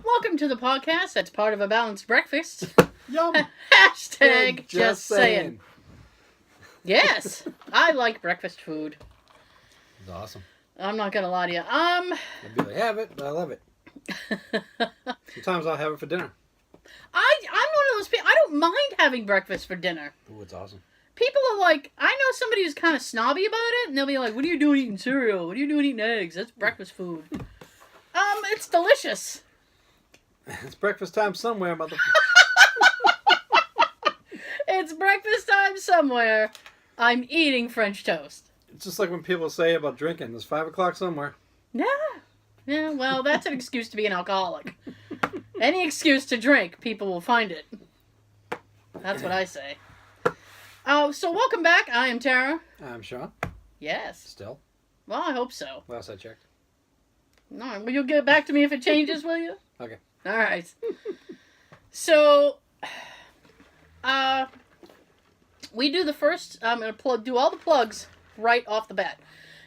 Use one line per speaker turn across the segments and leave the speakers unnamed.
Welcome to the podcast that's part of a balanced breakfast.
Yum.
Hashtag just saying. Yes, I like breakfast food.
It's awesome.
I'm not gonna lie to you.
I barely have it, but I love it. Sometimes I'll have it for dinner.
I'm one of those people. I don't mind having breakfast for dinner.
Ooh, it's awesome.
People are like, I know somebody who's kind of snobby about it, and they'll be like, "What are you doing eating cereal? What are you doing eating eggs? That's breakfast food." It's delicious.
It's breakfast time somewhere, mother.
It's breakfast time somewhere. I'm eating French toast.
It's just like when people say about drinking. It's 5 o'clock somewhere.
Yeah. Yeah, well, that's an excuse to be an alcoholic. Any excuse to drink, people will find it. That's what I say. So welcome back. I am Tara.
I'm Sean.
Yes.
Still.
Well, I hope so.
Last I checked.
No, will you get back to me if it changes, will you?
Okay.
All right. So, we do the first. I'm going to do all the plugs right off the bat.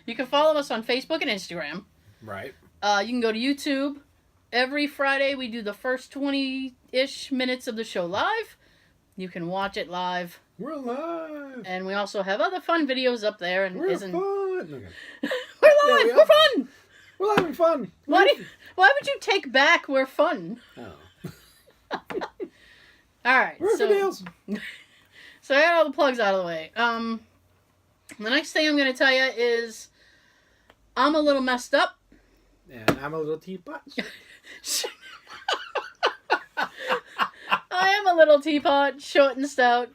You can follow us on Facebook and Instagram.
Right.
You can go to YouTube. Every Friday we do the first 20-ish minutes of the show live. You can watch it live.
We're live.
And we also have other fun videos up there. And
We're
isn't
fun.
We're live. We're fun.
We're having fun.
Why would you take back we're fun?
Oh.
All right.
We're videos.
So I got all the plugs out of the way. The next thing I'm going to tell you is I'm a little messed up.
And I'm a little teapot.
I am a little teapot, short and stout.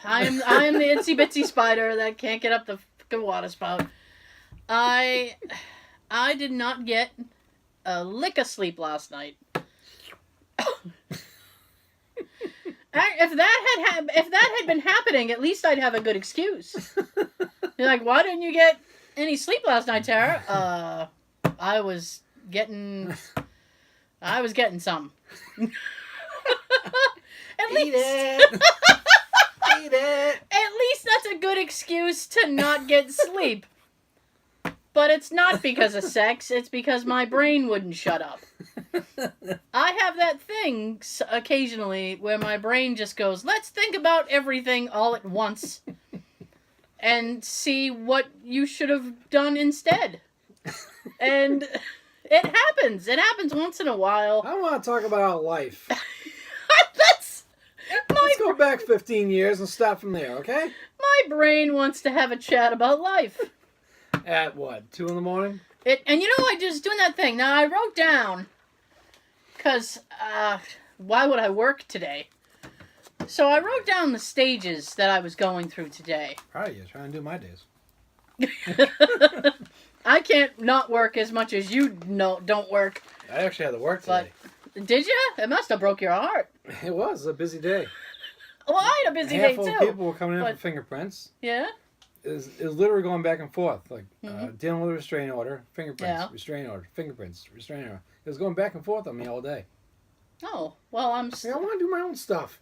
I am the itsy bitsy spider that can't get up the fucking water spout. I did not get a lick of sleep last night. If that had been happening, at least I'd have a good excuse. You're like, why didn't you get any sleep last night, Tara? I was getting some.
Eat it.
At least that's a good excuse to not get sleep. But it's not because of sex, it's because my brain wouldn't shut up. I have that thing occasionally where my brain just goes, let's think about everything all at once and see what you should have done instead. And it happens. It happens once in a while.
I want to talk about our life.
Let's
go back 15 years and start from there, okay?
My brain wants to have a chat about life.
At what, 2 in the morning?
And you know, I just doing that thing. Now, I wrote down, because why would I work today? So I wrote down the stages that I was going through today.
Proud of you, trying to do my days.
I can't not work as much as you don't work.
I actually had to work today.
But, did you? It must have broke your heart.
It was a busy day.
Well, I had a busy day, too.
A handful of people were coming in for fingerprints.
Yeah?
It was literally going back and forth. Like, dealing with a restraining order, fingerprints,
Yeah.
restraining order, fingerprints, restraining order. It was going back and forth on me all day.
Oh, well,
I want to do my own stuff.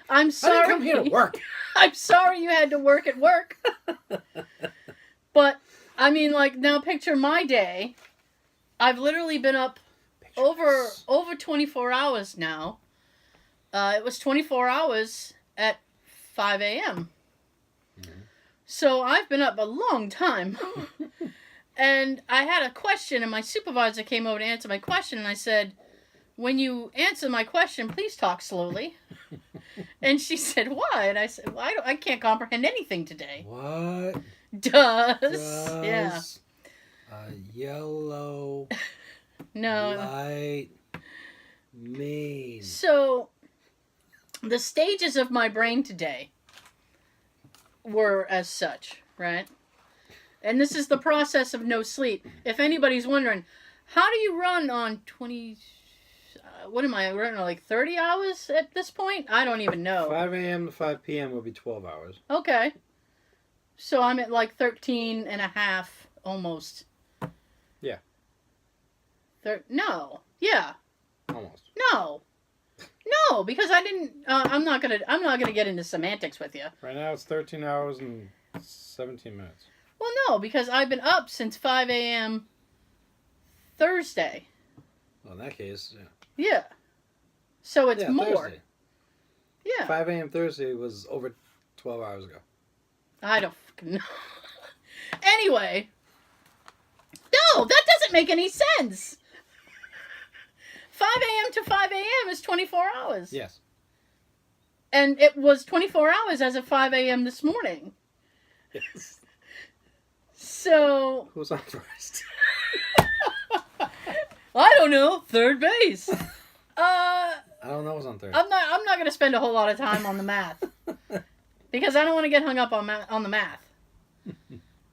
I'm sorry.
I didn't come here to work.
I'm sorry you had to work at work. But, I mean, like, now picture my day. I've literally been up over 24 hours now. It was 24 hours at 5 a.m. Mm-hmm. So I've been up a long time. And I had a question, and my supervisor came over to answer my question, and I said, when you answer my question, please talk slowly. And she said, why? And I said, well, I can't comprehend anything today.
What
does yeah.
a yellow light mean?
So, the stages of my brain today were as such, right? And this is the process of no sleep. If anybody's wondering, how do you run on 20... what am I running, like 30 hours at this point? I don't even know.
5 a.m. to 5 p.m. will be 12 hours.
Okay. So I'm at like 13 and a half almost.
Yeah.
No. Yeah.
Almost.
No. No, because I didn't I'm not going to get into semantics with you.
Right now it's 13 hours and 17 minutes.
Well, no, because I've been up since 5 a.m. Thursday.
Well, in that case, yeah.
Yeah. So it's
Yeah,
more.
Thursday.
Yeah.
5 a.m. Thursday was over 12 hours ago.
I don't fucking know. Anyway. No, that doesn't make any sense. 5 a.m. to 5 a.m. is 24 hours.
Yes.
And it was 24 hours as of 5 a.m. this morning.
Yes.
So,
Who's on first?
I don't know, third base.
I don't know who's on third.
I'm not going to spend a whole lot of time on the math. Because I don't want to get hung up on the math.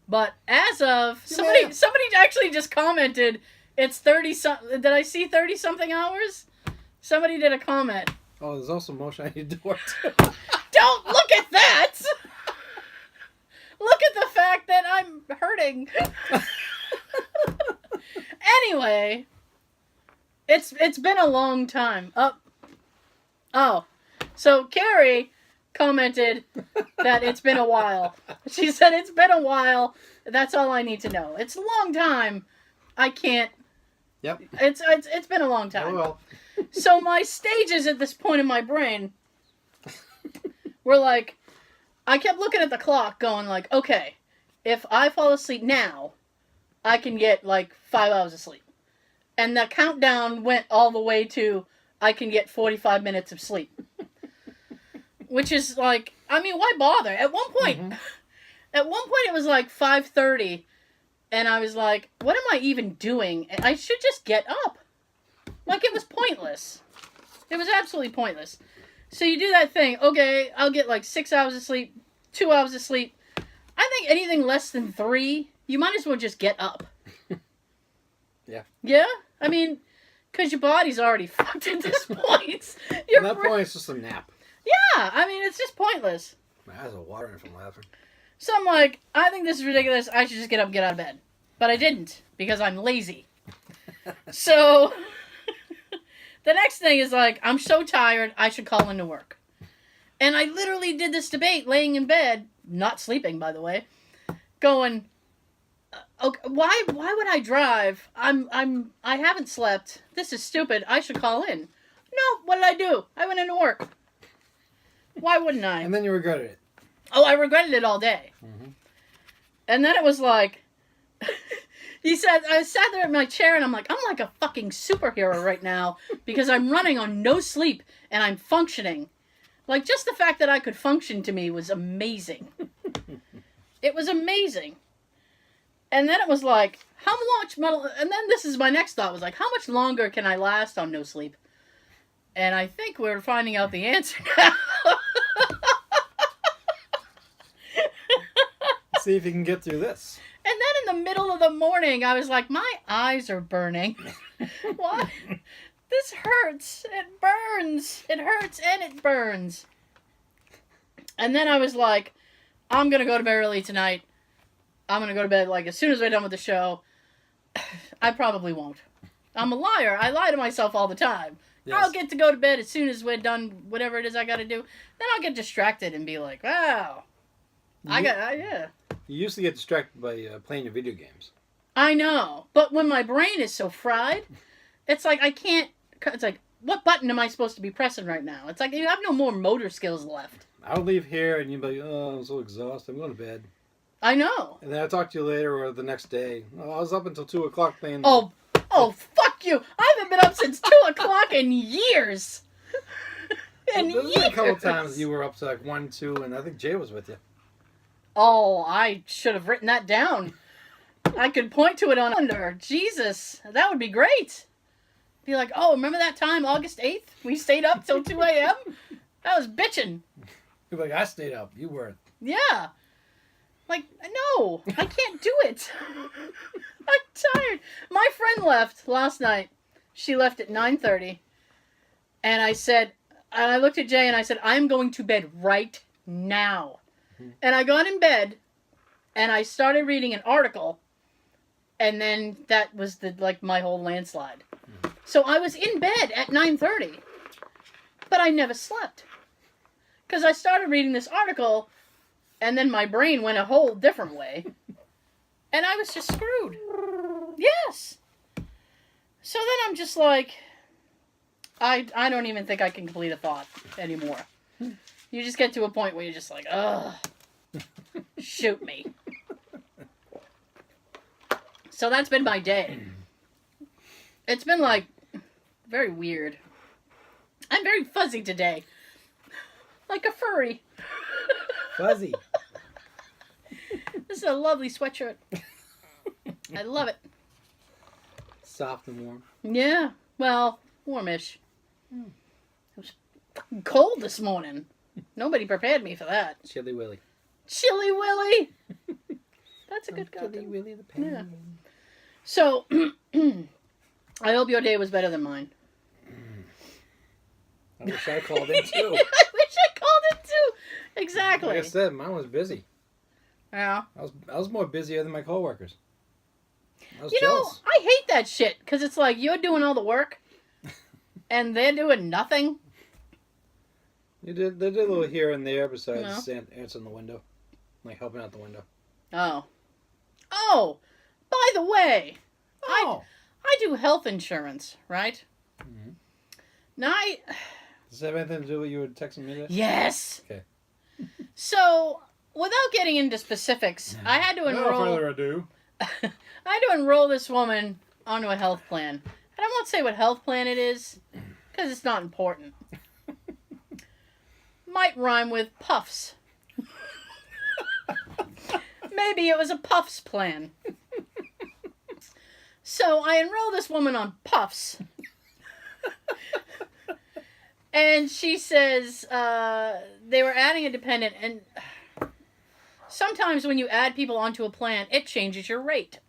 But as of somebody actually just commented it's 30 something. Did I see 30 something hours? Somebody did a comment.
Oh, there's also motion on your door too.
Don't look at that. Look at the fact that I'm hurting. Anyway, it's been a long time. Oh. So Carrie commented that it's been a while. She said it's been a while. That's all I need to know. It's a long time. I can't.
Yep.
It's been a long time.
Oh well.
So my stages at this point in my brain were like, I kept looking at the clock going like, okay, if I fall asleep now, I can get like 5 hours of sleep. And the countdown went all the way to I can get 45 minutes of sleep. Which is like, I mean, why bother? At one point it was like 5:30 and I was like, what am I even doing? I should just get up. Like, it was pointless. It was absolutely pointless. So you do that thing. Okay, I'll get like 6 hours of sleep, 2 hours of sleep. I think anything less than 3, you might as well just get up.
Yeah.
Yeah? I mean, because your body's already fucked at this point.
At that point, it's just a nap.
Yeah, I mean, it's just pointless.
My eyes are watering from laughing.
So I'm like, I think this is ridiculous. I should just get up and get out of bed. But I didn't, because I'm lazy. So, the next thing is like, I'm so tired, I should call into work. And I literally did this debate laying in bed, not sleeping, by the way, going, okay, why would I drive? I haven't slept. This is stupid. I should call in. No, what did I do? I went into work. Why wouldn't I?
And then you regretted it.
Oh, I regretted it all day.
Mm-hmm.
And then it was like, he said, I sat there in my chair and I'm like a fucking superhero right now because I'm running on no sleep and I'm functioning. Like, just the fact that I could function to me was amazing. It was amazing. And then it was like, how much metal, and then this is my next thought was like, how much longer can I last on no sleep? And I think we're finding out the answer now.
See if you can get through this.
And then in the middle of the morning, I was like, my eyes are burning. What? This hurts. It burns. It hurts and it burns. And then I was like, I'm going to go to bed early tonight. I'm going to go to bed like as soon as we're done with the show. I probably won't. I'm a liar. I lie to myself all the time. Yes. I'll get to go to bed as soon as we're done, whatever it is I got to do. Then I'll get distracted and be like, wow. Yeah.
You used to get distracted by playing your video games.
I know. But when my brain is so fried, it's like I can't... It's like, what button am I supposed to be pressing right now? It's like you have no more motor skills left.
I would leave here and you'd be like, oh, I'm so exhausted. I'm going to bed.
I know.
And then I'll talk to you later or the next day. Oh, I was up until 2 o'clock playing...
Oh, fuck you. I haven't been up since 2 o'clock in years.
There's been a couple times you were up to like 1, 2, and I think Jay was with you.
Oh, I should have written that down. I could point to it on under. Jesus, that would be great. Be like, oh, remember that time, August 8th? We stayed up till 2 a.m.? That was bitching.
You're like, I stayed up. You weren't.
Yeah. Like, no, I can't do it. I'm tired. My friend left last night. She left at 9:30. And I looked at Jay and I said, I'm going to bed right now. And I got in bed, and I started reading an article, and then that was my whole landslide. So I was in bed at 9:30, but I never slept. Because I started reading this article, and then my brain went a whole different way, and I was just screwed. Yes. So then I'm just like, I don't even think I can complete a thought anymore. You just get to a point where you're just like, ugh, shoot me. So that's been my day. It's been like very weird. I'm very fuzzy today. Like a furry.
Fuzzy.
This is a lovely sweatshirt. I love it.
Soft and warm.
Yeah, well, warmish. It was fucking cold this morning. Nobody prepared me for that.
Chilly Willy.
Chilly Willy! That's a good guy.
Chilly Willy the penguin.
Yeah. So, I hope your day was better than mine.
I wish I called in too.
I wish I called it too. Exactly.
Like I said, mine was busy.
Yeah.
I was more busier than my coworkers. I was
You know,
jealous.
I hate that shit because it's like you're doing all the work and they're doing nothing.
They did a little here and there besides
No.
answering the window, like helping out the window.
Oh. Oh, by the way,
Oh.
I do health insurance, right?
Mm-hmm.
Now
Does that have anything to do with you were texting me?
yes.
Okay.
So, without getting into specifics, I had to
Without
enroll.
further ado.
I had to enroll this woman onto a health plan. And I won't say what health plan it is, because it's not important. Might rhyme with puffs. Maybe it was a puffs plan. So I enrolled this woman on puffs. And she says they were adding a dependent, and sometimes when you add people onto a plan, it changes your rate,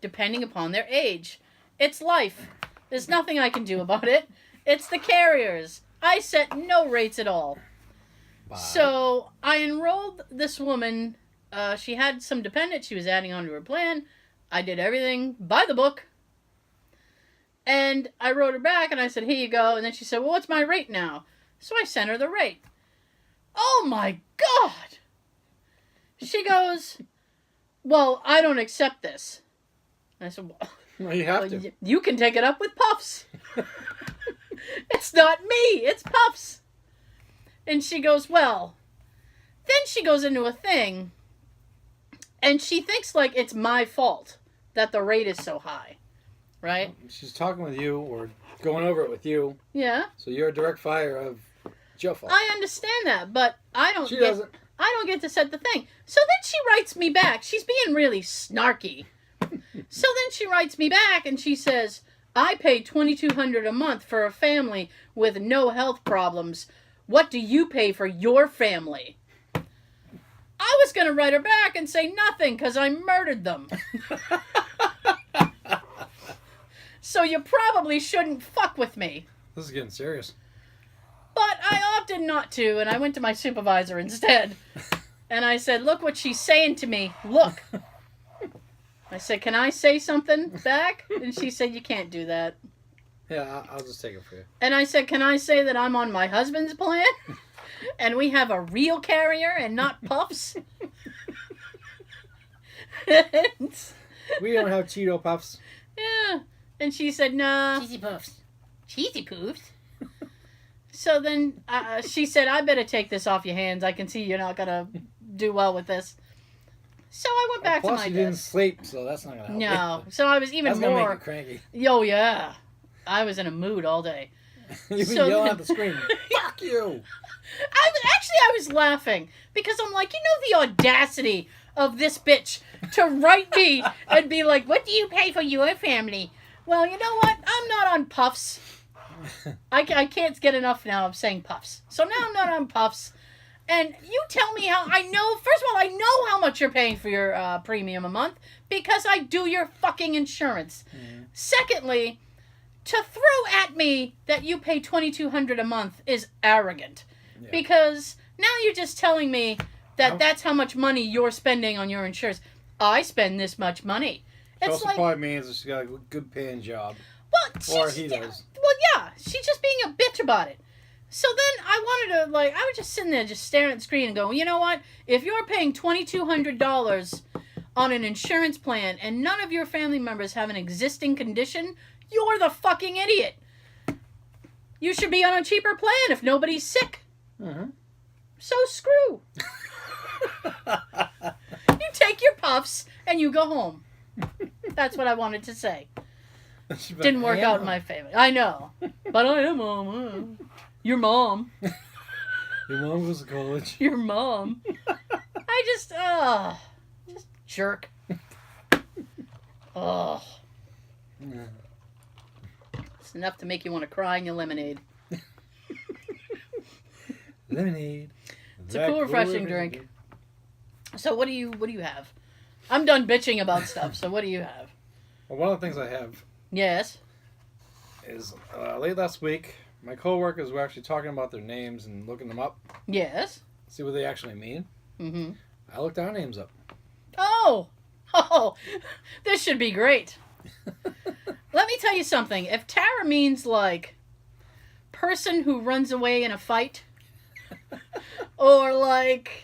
depending upon their age. It's life. There's nothing I can do about it. It's the carriers. I set no rates at all.
Bye.
So I enrolled this woman. She had some dependents she was adding onto her plan. I did everything by the book. And I wrote her back and I said, here you go. And then she said, well, what's my rate now? So I sent her the rate. Oh my God. She goes, well, I don't accept this. And I said,
Well, you have
well,
to.
you can take it up with Puffs. It's not me. It's Puffs. And she goes, well. Then she goes into a thing. And she thinks like it's my fault that the rate is so high. Right?
She's talking with you or going over it with you.
Yeah.
So you're a direct fire of Joe fault.
I understand that, but I don't
She
get,
doesn't.
I don't get to set the thing. So then she writes me back. She's being really snarky. So then she writes me back and she says, I pay $2,200 a month for a family with no health problems. What do you pay for your family? I was going to write her back and say nothing because I murdered them. So you probably shouldn't fuck with me.
This is getting serious.
But I opted not to, and I went to my supervisor instead. And I said, look what she's saying to me. Look. I said, can I say something back? And she said, you can't do that.
Yeah, I'll just take it for you.
And I said, can I say that I'm on my husband's plan? And we have a real carrier and not Puffs? And,
We don't have Cheeto Puffs.
yeah. And she said, nah.
Cheesy puffs. Cheesy poofs.
So then she said, I better take this off your hands. I can see you're not going to do well with this. So I went back to
Plus,
my
you didn't
desk.
sleep, so that's not gonna help.
No. So I was even
That's gonna make
more.
you cranky.
Yo, yeah. I was in a mood all day.
You've been
So
yelling
then-
at the screen. Fuck you!
I was laughing because I'm like, you know, the audacity of this bitch to write me and be like, what do you pay for your family? Well, you know what? I'm not on Puffs. I can't get enough now of saying Puffs. So now I'm not on Puffs. And you tell me how I know. First of all, I know how much you're paying for your premium a month because I do your fucking insurance.
Mhm.
Secondly, to throw at me that you pay $2,200 a month is arrogant.
Yeah.
Because now you're just telling me that
Nope.
that's how much money you're spending on your insurance. I spend this much money.
It
It's
also
like,
probably means that she's got a good paying job.
well,
Or
she's,
he does.
well, yeah, she's just being a bitch about it. So then I wanted to, I was just sitting there just staring at the screen and going, you know what? If you're paying $2,200 on an insurance plan and none of your family members have an existing condition, you're the fucking idiot. You should be on a cheaper plan if nobody's sick.
Mm-hmm.
So screw. You take your puffs and you go home. That's what I wanted to say. Didn't work out in my favor. I know. But I am mom. Your mom.
Your mom goes to college.
Your mom. I just jerk. Oh. It's enough to make you want to cry in your lemonade.
Lemonade.
It's a cool, refreshing drink. So what do you have? I'm done bitching about stuff, so what do you have?
Well, one of the things I have
Yes.
is late last week, my coworkers were actually talking about their names and looking them up,
Yes.
see what they actually mean.
Mm-hmm.
I looked our names up.
Oh, this should be great. Let me tell you something. If Tara means like person who runs away in a fight, or like,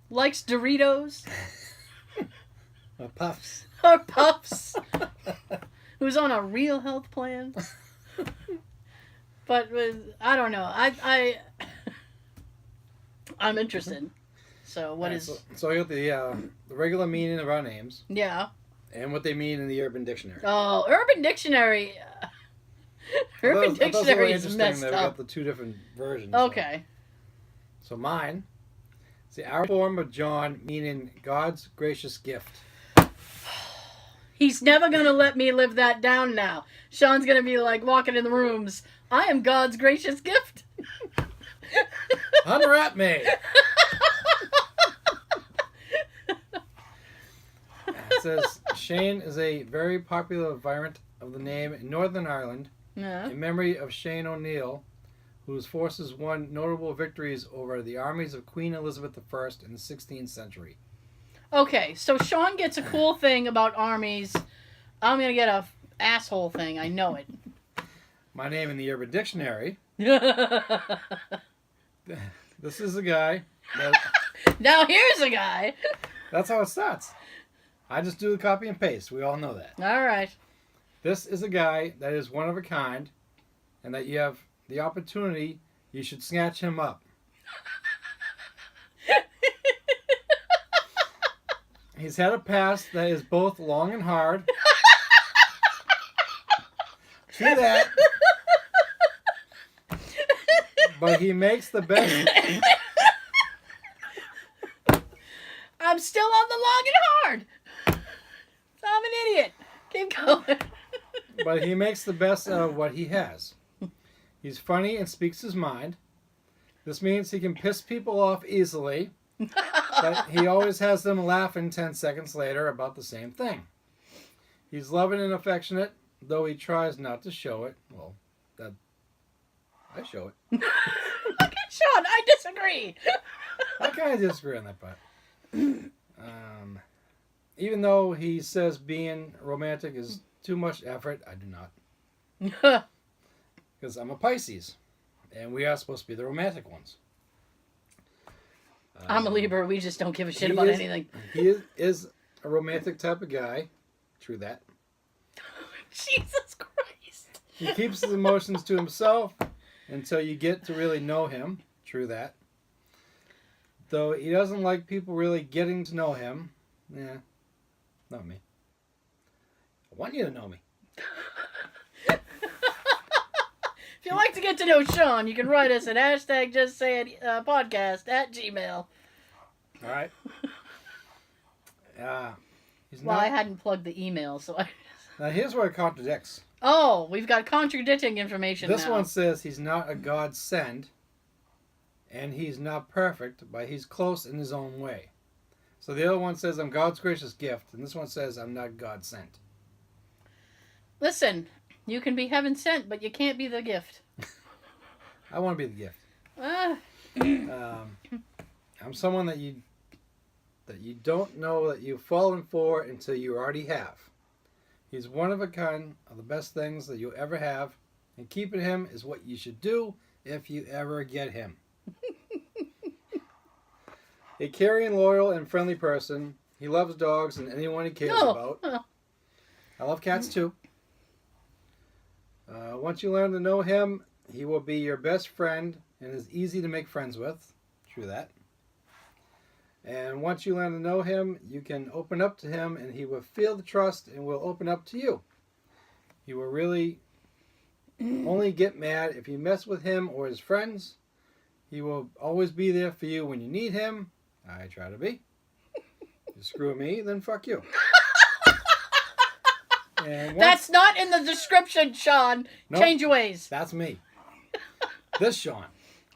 likes Doritos,
Puffs.
or Puffs, who's on a real health plan. But I don't know. I'm interested. So what is?
So I got the regular meaning of our names
Yeah.
and what they mean in the Urban Dictionary.
Oh, Urban Dictionary. Urban Dictionary is messed
that we
up.
got the two different versions.
Okay.
So mine, it's the our form of John, meaning God's gracious gift.
He's never gonna let me live that down now. Sean's gonna be like walking in the rooms. I am God's gracious gift.
Unwrap me. It says Shane is a very popular variant of the name in Northern Ireland
Yeah.
in memory of Shane O'Neill, whose forces won notable victories over the armies of Queen Elizabeth I in the 16th century.
Okay, so Sean gets a cool thing about armies. I'm gonna get a asshole thing. I know it.
My name in the Urban Dictionary.
Now
This is a guy.
here's a guy.
That's how it starts. I just do the copy and paste. We all know that.
All right.
This is a guy that is one of a kind, and that you have the opportunity, you should snatch him up. He's had a past that is both long and hard. True that. But he makes the best.
I'm still on the long and hard. I'm an idiot. Keep going.
But he makes the best out of what he has. He's funny and speaks his mind. This means he can piss people off easily, but he always has them laughing 10 seconds later about the same thing. He's loving and affectionate, though he tries not to show it. Well, I show it.
Look at Sean. I disagree.
I kind of disagree on that part. Even though he says being romantic is too much effort, I do not. Because I'm a Pisces, and we are supposed to be the romantic ones.
I'm a Libra. We just don't give a shit about anything.
He is a romantic type of guy. True that.
Jesus Christ.
He keeps his emotions to himself until you get to really know him. True that. Though he doesn't like people really getting to know him. Yeah, not me. I want you to know me.
If you'd like to get to know Sean, you can write us at #JustSayIt podcast@gmail.
All right. He's
Well,
not.
I hadn't plugged the email, so I...
Now here's where it contradicts.
Oh, we've got contradicting information
This
now.
one says he's not a God send, and he's not perfect, but he's close in his own way. So the other one says I'm God's gracious gift, and this one says I'm not God sent.
Listen, you can be heaven sent, but you can't be the gift.
I want to be the gift.
Ah.
I'm someone that you don't know that you've fallen for until you already have. He's one of a kind of the best things that you'll ever have, and keeping him is what you should do if you ever get him. A caring, loyal, and friendly person, He loves dogs and anyone he cares
No.
about.
Oh.
I love cats too. Once you learn to know him, he will be your best friend and is easy to make friends with. True that. And once you learn to know him, you can open up to him and he will feel the trust and will open up to you. He will really only get mad if you mess with him or his friends. He will always be there for you when you need him. I try to be. You screw me, then fuck you. And once,
That's not in the description, Sean.
Nope.
Change your ways.
that's me. This Sean.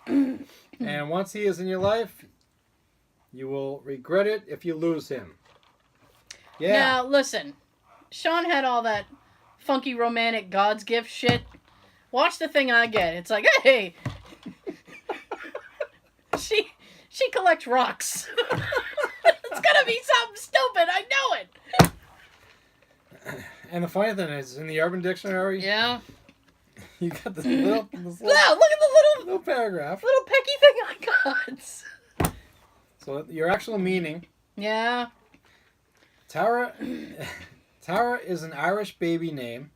And once he is in your life, you will regret it if you lose him. Yeah.
Now, listen. Sean had all that funky romantic God's gift shit. Watch the thing I get. It's like, hey. She collects rocks. It's gonna be something stupid. I know it.
And the funny thing is, in the Urban Dictionary,
Yeah.
you got this little
Wow, look at the
little paragraph.
little pecky thing I got.
So your actual meaning,
Yeah.
Tara is an Irish baby name.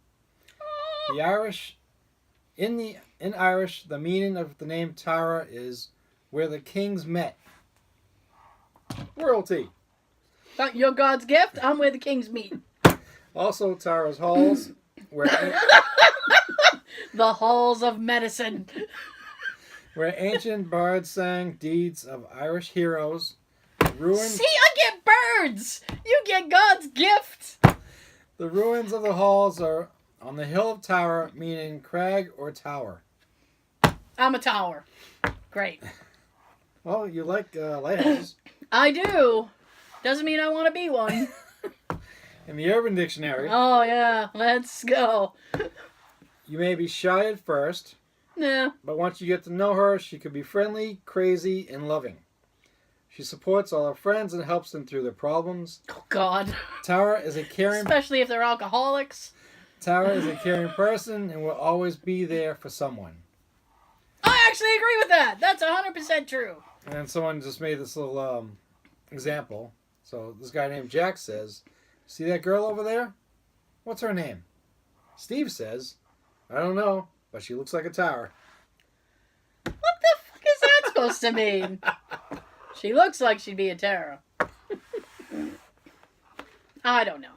The Irish, in Irish, the meaning of the name Tara is where the kings met. Royalty.
Your God's gift. I'm where the kings meet.
Also, Tara's halls, where
The halls of medicine.
ancient bards sang deeds of Irish heroes. Ruins.
See, I get birds. You get God's gift.
The ruins of the halls are on the hill of Tara, meaning crag or tower.
I'm a tower. Great.
Well, you like lighthouses.
I do. Doesn't mean I want to be one.
In the Urban Dictionary,
Oh, yeah. Let's go.
you may be shy at first,
Yeah.
but once you get to know her, she could be friendly, crazy, and loving. She supports all her friends and helps them through their problems.
Oh, God.
Tara is a caring
Especially if they're alcoholics.
person and will always be there for someone.
I actually agree with that. That's 100% true.
And then someone just made this little example. So this guy named Jack says, "See that girl over there? What's her name?" Steve says, "I don't know, but she looks like a tower."
What the fuck is that supposed to mean? She looks like she'd be a Tara. I don't know.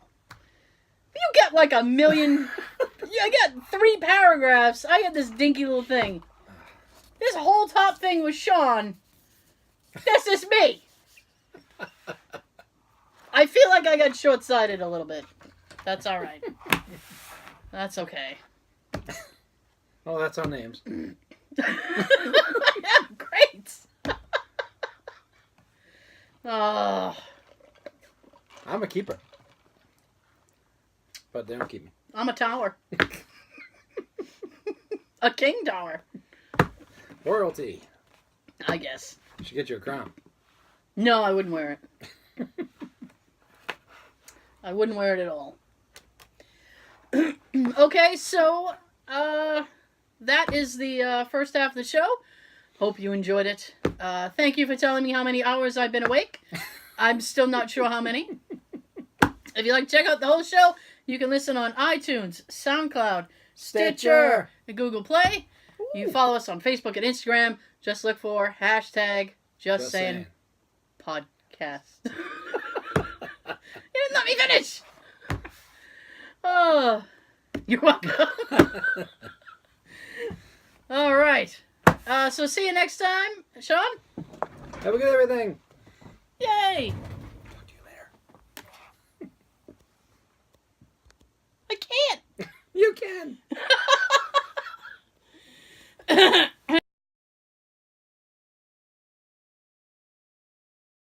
You get like a million... I got 3 paragraphs. I had this dinky little thing. This whole top thing was Sean. This is me. I feel like I got short-sighted a little bit. That's all right. That's okay.
Oh, that's our names.
Yeah, great. Oh,
I'm a keeper. But they don't keep me.
I'm a tower. A king tower,
Royalty.
I guess.
You should get you a crown.
No, I wouldn't wear it. I wouldn't wear it at all. Okay, so that is the first half of the show. Hope you enjoyed it. Thank you for telling me how many hours I've been awake. I'm still not sure how many. If you'd like to check out the whole show, you can listen on iTunes, SoundCloud, Stitcher, and Google Play. You can follow us on Facebook and Instagram. Just look for hashtag Just Saying Podcast. You didn't let me finish. Oh, you're welcome. All right. So see you next time, Sean.
Have a good everything.
Yay!
Talk to you later.
I can't.
You can.